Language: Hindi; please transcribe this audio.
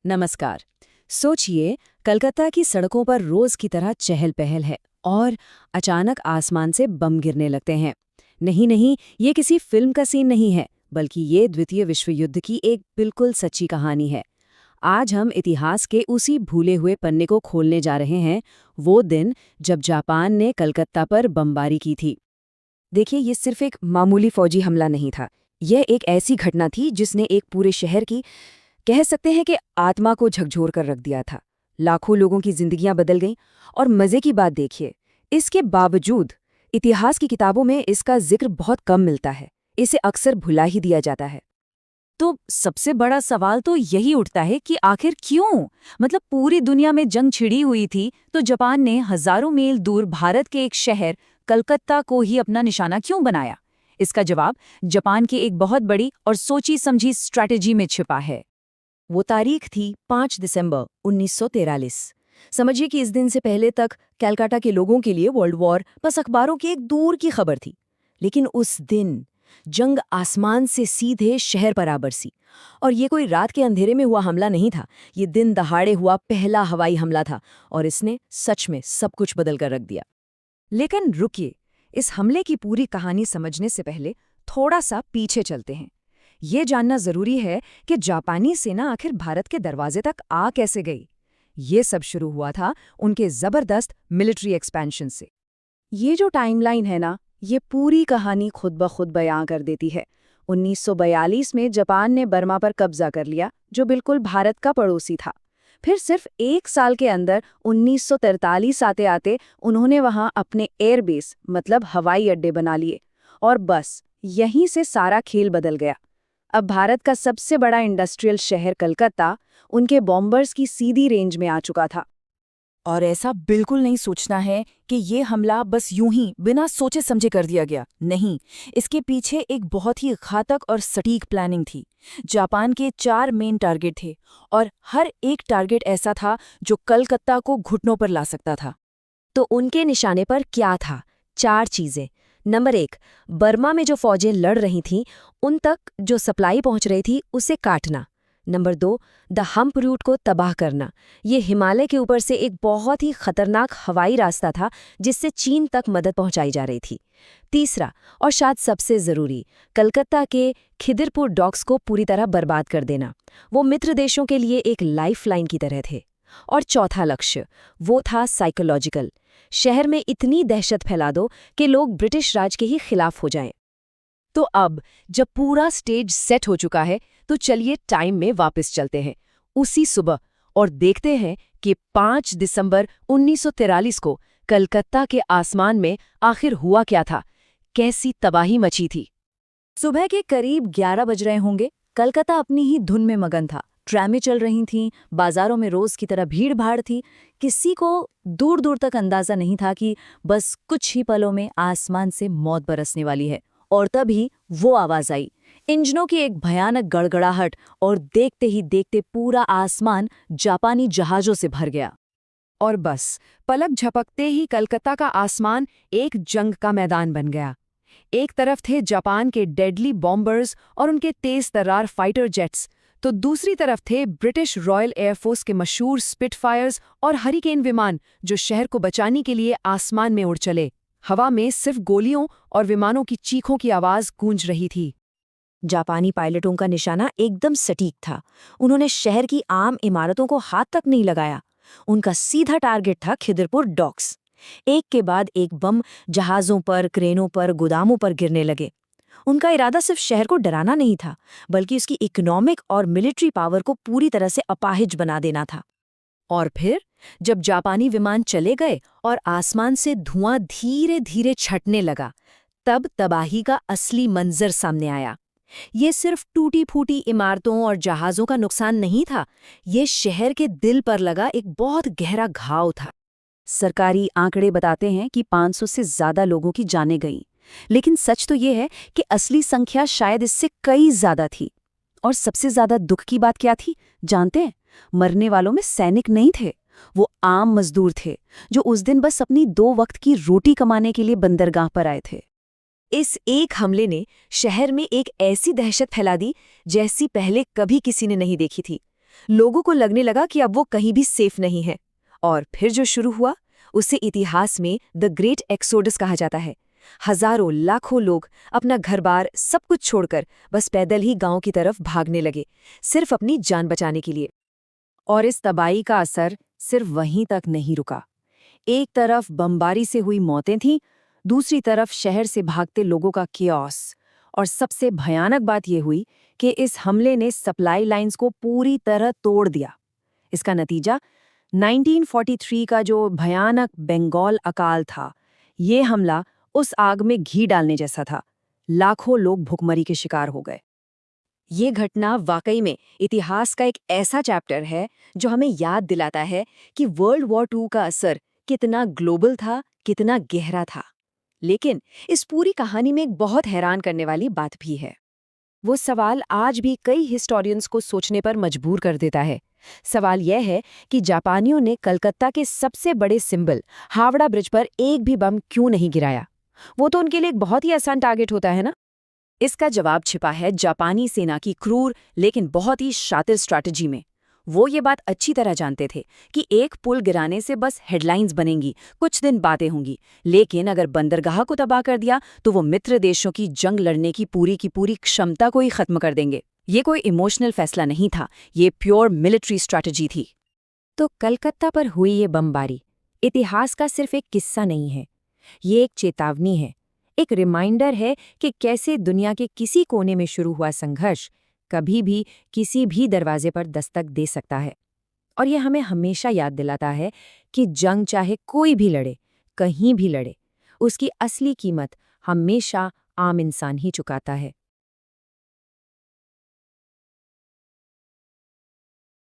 नमस्कार। सोचिए, कलकत्ता की सड़कों पर रोज की तरह चहल पहल है और अचानक आसमान से बम गिरने लगते हैं। नहीं नहीं, ये किसी फिल्म का सीन नहीं है, बल्कि ये द्वितीय विश्व युद्ध की एक बिल्कुल सच्ची कहानी है। आज हम इतिहास के उसी भूले हुए पन्ने को खोलने जा रहे हैं, वो दिन जब जापान ने कलकत्ता पर बमबारी की थी। देखिए, ये सिर्फ एक मामूली फौजी हमला नहीं था। यह एक ऐसी घटना थी जिसने एक पूरे शहर की, कह सकते हैं कि आत्मा को झकझोर कर रख दिया था। लाखों लोगों की जिंदगियां बदल गईं। और मजे की बात देखिए, इसके बावजूद इतिहास की किताबों में इसका जिक्र बहुत कम मिलता है। इसे अक्सर भुला ही दिया जाता है। तो सबसे बड़ा सवाल तो यही उठता है कि आखिर क्यों? मतलब पूरी दुनिया में जंग छिड़ी हुई थी, तो जापान ने हजारों मील दूर भारत के एक शहर कलकत्ता को ही अपना निशाना क्यों बनाया? इसका जवाब जापान की एक बहुत बड़ी और सोची समझी स्ट्रैटेजी में छिपा है। वो तारीख थी 5 दिसंबर 1943। समझिए कि इस दिन से पहले तक कलकत्ता के लोगों के लिए वर्ल्ड वॉर बस अखबारों की एक दूर की खबर थी। लेकिन उस दिन जंग आसमान से सीधे शहर पर आ बरसी। और ये कोई रात के अंधेरे में हुआ हमला नहीं था। ये दिन दहाड़े हुआ पहला हवाई हमला था, और इसने सच में सब कुछ बदल कर रख दिया। लेकिन रुकिए, इस हमले की पूरी कहानी समझने से पहले थोड़ा सा पीछे चलते हैं। ये जानना जरूरी है कि जापानी सेना आखिर भारत के दरवाजे तक आ कैसे गई। ये सब शुरू हुआ था उनके जबरदस्त मिलिट्री एक्सपेंशन से। ये जो टाइमलाइन है ना, ये पूरी कहानी खुद ब खुद बयां कर देती है। 1942 में जापान ने बर्मा पर कब्जा कर लिया, जो बिल्कुल भारत का पड़ोसी था। फिर सिर्फ एक साल के अंदर 1943 आते आते उन्होंने वहां अपने एयरबेस मतलब हवाई अड्डे बना लिए। और बस यहीं से सारा खेल बदल गया। अब भारत का सबसे बड़ा इंडस्ट्रियल शहर कलकत्ता उनके बॉम्बर्स की सीधी रेंज में आ चुका था। और ऐसा बिल्कुल नहीं सोचना है कि ये हमला बस यूं ही बिना सोचे समझे कर दिया गया। नहीं, इसके पीछे एक बहुत ही घातक और सटीक प्लानिंग थी। जापान के 4 मेन टारगेट थे, और हर एक टारगेट ऐसा था जो कलकत्ता को घुटनों पर ला सकता था। तो उनके निशाने पर क्या था? 4 चीजें। नंबर 1, बर्मा में जो फौजें लड़ रही थीं, उन तक जो सप्लाई पहुंच रही थी, उसे काटना। नंबर 2, द हम्प रूट को तबाह करना। ये हिमालय के ऊपर से एक बहुत ही खतरनाक हवाई रास्ता था, जिससे चीन तक मदद पहुंचाई जा रही थी। तीसरा, और शायद सबसे जरूरी, कलकत्ता के खिदिरपुर डॉक्स को पूरी तरह बर्बाद कर देना। वो मित्र देशों के लिए एक लाइफलाइन की तरह थे। और चौथा लक्ष्य, वो था साइकोलॉजिकल। शहर में इतनी दहशत फैला दो कि लोग ब्रिटिश राज के ही खिलाफ हो जाएं। तो अब जब पूरा स्टेज सेट हो चुका है, तो चलिए टाइम में वापस चलते हैं, उसी सुबह, और देखते हैं कि 5 दिसंबर 1943 को कलकत्ता के आसमान में आखिर हुआ क्या था, कैसी तबाही मची थी। सुबह के करीब 11 बज रहे होंगे। कलकत्ता अपनी ही धुन में मगन था। ट्रैमें चल रही थीं, बाजारों में रोज की तरह भीड़ भाड़ थी। किसी को दूर दूर तक अंदाजा नहीं था कि बस कुछ ही पलों में आसमान से मौत बरसने वाली है। और तभी वो आवाज आई, इंजनों की एक भयानक गड़गड़ाहट, और देखते ही देखते पूरा आसमान जापानी जहाजों से भर गया। और बस पलक झपकते ही कलकत्ता का आसमान एक जंग का मैदान बन गया। एक तरफ थे जापान के डेडली बॉम्बर्स और उनके तेज तर्रार फाइटर जेट्स, तो दूसरी तरफ थे ब्रिटिश रॉयल एयरफोर्स के मशहूर स्पिटफायर्स और हरिकेन विमान, जो शहर को बचाने के लिए आसमान में उड़ चले। हवा में सिर्फ गोलियों और विमानों की चीखों की आवाज गूंज रही थी। जापानी पायलटों का निशाना एकदम सटीक था। उन्होंने शहर की आम इमारतों को हाथ तक नहीं लगाया। उनका सीधा टारगेट था खिदिरपुर डॉक्स। एक के बाद एक बम जहाज़ों पर, क्रेनों पर, गोदामों पर गिरने लगे। उनका इरादा सिर्फ शहर को डराना नहीं था, बल्कि उसकी इकोनॉमिक और मिलिट्री पावर को पूरी तरह से अपाहिज बना देना था। और फिर जब जापानी विमान चले गए और आसमान से धुआं धीरे धीरे छटने लगा, तब तबाही का असली मंजर सामने आया। ये सिर्फ टूटी फूटी इमारतों और जहाज़ों का नुकसान नहीं था, ये शहर के दिल पर लगा एक बहुत गहरा घाव था। सरकारी आंकड़े बताते हैं कि 500 से ज्यादा लोगों की जानें गईं, लेकिन सच तो ये है कि असली संख्या शायद इससे कई ज्यादा थी। और सबसे ज्यादा दुख की बात क्या थी, जानते हैं? मरने वालों में सैनिक नहीं थे, वो आम मजदूर थे, जो उस दिन बस अपनी 2 वक्त की रोटी कमाने के लिए बंदरगाह पर आए थे। इस एक हमले ने शहर में एक ऐसी दहशत फैला दी जैसी पहले कभी किसी ने नहीं देखी थी। लोगों को लगने लगा कि अब वो कहीं भी सेफ नहीं है। और फिर जो शुरू हुआ, उसे इतिहास में द ग्रेट एक्सोडस कहा जाता है। हजारों लाखों लोग अपना घर-बार सब कुछ छोड़कर बस पैदल ही गांव की तरफ भागने लगे, सिर्फ अपनी जान बचाने के लिए। और इस तबाही का असर सिर्फ वहीं तक नहीं रुका। एक तरफ बमबारी से हुई मौतें थीं, दूसरी तरफ शहर से भागते लोगों का कियोस। और सबसे भयानक बात यह हुई कि इस हमले ने सप्लाई लाइंस को पूरी तरह तोड़ दिया। इसका नतीजा 1943 का जो भयानक बंगाल अकाल था। ये हमला उस आग में घी डालने जैसा था। लाखों लोग भुखमरी के शिकार हो गए। ये घटना वाकई में इतिहास का एक ऐसा चैप्टर है जो हमें याद दिलाता है कि वर्ल्ड वॉर II का असर कितना ग्लोबल था, कितना गहरा था। लेकिन इस पूरी कहानी में एक बहुत हैरान करने वाली बात भी है। वो सवाल आज भी कई हिस्टोरियंस को सोचने पर मजबूर कर देता है। सवाल यह है कि जापानियों ने कलकत्ता के सबसे बड़े सिंबल हावड़ा ब्रिज पर एक भी बम क्यों नहीं गिराया? वो तो उनके लिए एक बहुत ही आसान टारगेट होता है ना। इसका जवाब छिपा है जापानी सेना की क्रूर लेकिन बहुत ही शातिर स्ट्रैटेजी में। वो ये बात अच्छी तरह जानते थे कि एक पुल गिराने से बस हेडलाइंस बनेंगी, कुछ दिन बातें होंगी, लेकिन अगर बंदरगाह को तबाह कर दिया तो वो मित्र देशों की जंग लड़ने की पूरी क्षमता को ही खत्म कर देंगे। ये कोई इमोशनल फैसला नहीं था, ये प्योर मिलिट्री स्ट्रैटेजी थी। तो कलकत्ता पर हुई ये बमबारी इतिहास का सिर्फ एक किस्सा नहीं है, ये एक चेतावनी है, एक रिमाइंडर है कि कैसे दुनिया के किसी कोने में शुरू हुआ संघर्ष कभी भी किसी भी दरवाजे पर दस्तक दे सकता है। और यह हमें हमेशा याद दिलाता है कि जंग चाहे कोई भी लड़े, कहीं भी लड़े, उसकी असली कीमत हमेशा आम इंसान ही चुकाता है।